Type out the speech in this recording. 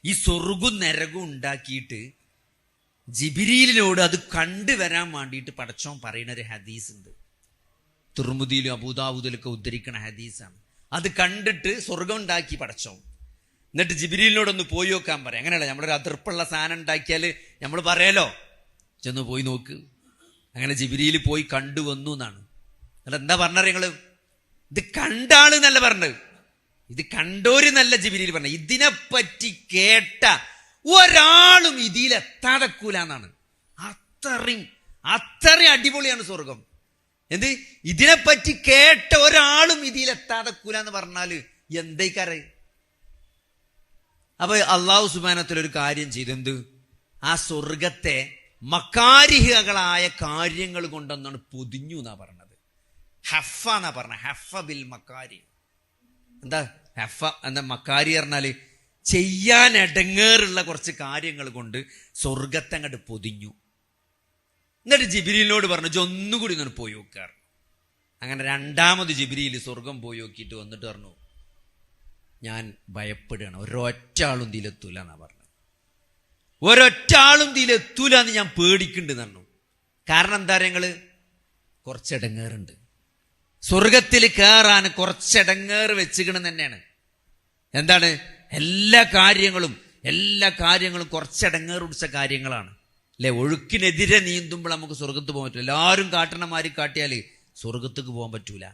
ഈ സ്വർഗും നരകും ഉണ്ടാക്കിയിട്ട് ജിബ്രീലിനോട് അത് കണ്ടുവരാൻ വേണ്ടിയിട്ട് പടച്ചോൻ പറയുന്ന ഒരു ഹദീസ് ഉണ്ട്. തിർമിദിയിലും അബൂദാവൂദിലൊക്കെ ഉദ്ധരിക്കണ ഹദീസാണ്. അത് കണ്ടിട്ട് സ്വർഗം ഉണ്ടാക്കി പടച്ചോൻ. എന്നിട്ട് ജിബ്രീലിനോടൊന്ന് പോയി നോക്കാൻ പറയാം. അങ്ങനെയല്ല, നമ്മളൊരു അതിർപ്പുള്ള സാധനം ഉണ്ടാക്കിയാൽ നമ്മൾ പറയാലോ ചെന്ന് പോയി നോക്ക്. അങ്ങനെ ജിബ്രീൽ പോയി കണ്ടുവന്നു എന്നാണ്. എന്നിട്ട് എന്താ പറഞ്ഞത്? നിങ്ങള് ഇത് കണ്ടാള് എന്നല്ല പറഞ്ഞത്, ഇത് കണ്ടോര് നല്ല ജിബ്രീൽ പറഞ്ഞത്. ഇതിനെപ്പറ്റി കേട്ട ഒരാളും ഇതിലെത്താതക്കൂല എന്നാണ്. അത്രയും അടിപൊളിയാണ് സ്വർഗം. എന്ത്, ഇതിനെപ്പറ്റി കേട്ട ഒരാളും ഇതിലെത്താതക്കൂല എന്ന് പറഞ്ഞാല് എന്തേക്കാറ്? അപ്പൊ അള്ളാഹു സുബ്ഹാനഹു വ തആല ഒരു കാര്യം ചെയ്തു. എന്ത്? ആ സ്വർഗത്തെ മക്കാരിഹകളായ കാര്യങ്ങൾ കൊണ്ടൊന്നാണ് പൊതിഞ്ഞു എന്നാ പറഞ്ഞത്. ഹഫ എന്നാ പറഞ്ഞ, ഹഫ ബിൽ മക്കാരി. എന്താ ഹഫ എന്താ? മക്കാരി പറഞ്ഞാല് ചെയ്യാൻ ഇടങ്ങേറുള്ള കുറച്ച് കാര്യങ്ങൾ കൊണ്ട് സ്വർഗത്തെ അങ്ങോട്ട് പൊതിഞ്ഞു. എന്നിട്ട് ജിബ്രീലിനോട് പറഞ്ഞു, ഒന്നുകൂടി ഒന്ന് പോയി നോക്കാറ്. അങ്ങനെ രണ്ടാമത് ജിബ്രീൽ സ്വർഗം പോയി നോക്കിയിട്ട് വന്നിട്ട് പറഞ്ഞു, ഞാൻ ഭയപ്പെടുകയാണ്, ഒരൊറ്റ ആളും ഇതിലെത്തൂല എന്നാ പറഞ്ഞത്. ഒരൊറ്റ ആളും ഇതിലെത്തൂല എന്ന് ഞാൻ പേടിക്കുന്നുണ്ട് പറഞ്ഞു. കാരണം എന്താ പറയുക, നിങ്ങള് കുറച്ചിടങ്ങേറുണ്ട്. സ്വർഗത്തിൽ കയറാൻ കുറച്ചിടങ്ങേറ് വെച്ചുകിണെന്ന് തന്നെയാണ്. എന്താണ്? എല്ലാ കാര്യങ്ങളും കുറച്ചിടങ്ങേറ് പിടിച്ച കാര്യങ്ങളാണ് അല്ലെ? ഒഴുക്കിനെതിരെ നീന്തുമ്പോൾ നമുക്ക് സ്വർഗത്ത് പോകാൻ പറ്റില്ല. എല്ലാവരും കാട്ടണമാരി കാട്ടിയാൽ സ്വർഗത്തേക്ക് പോകാൻ പറ്റൂല.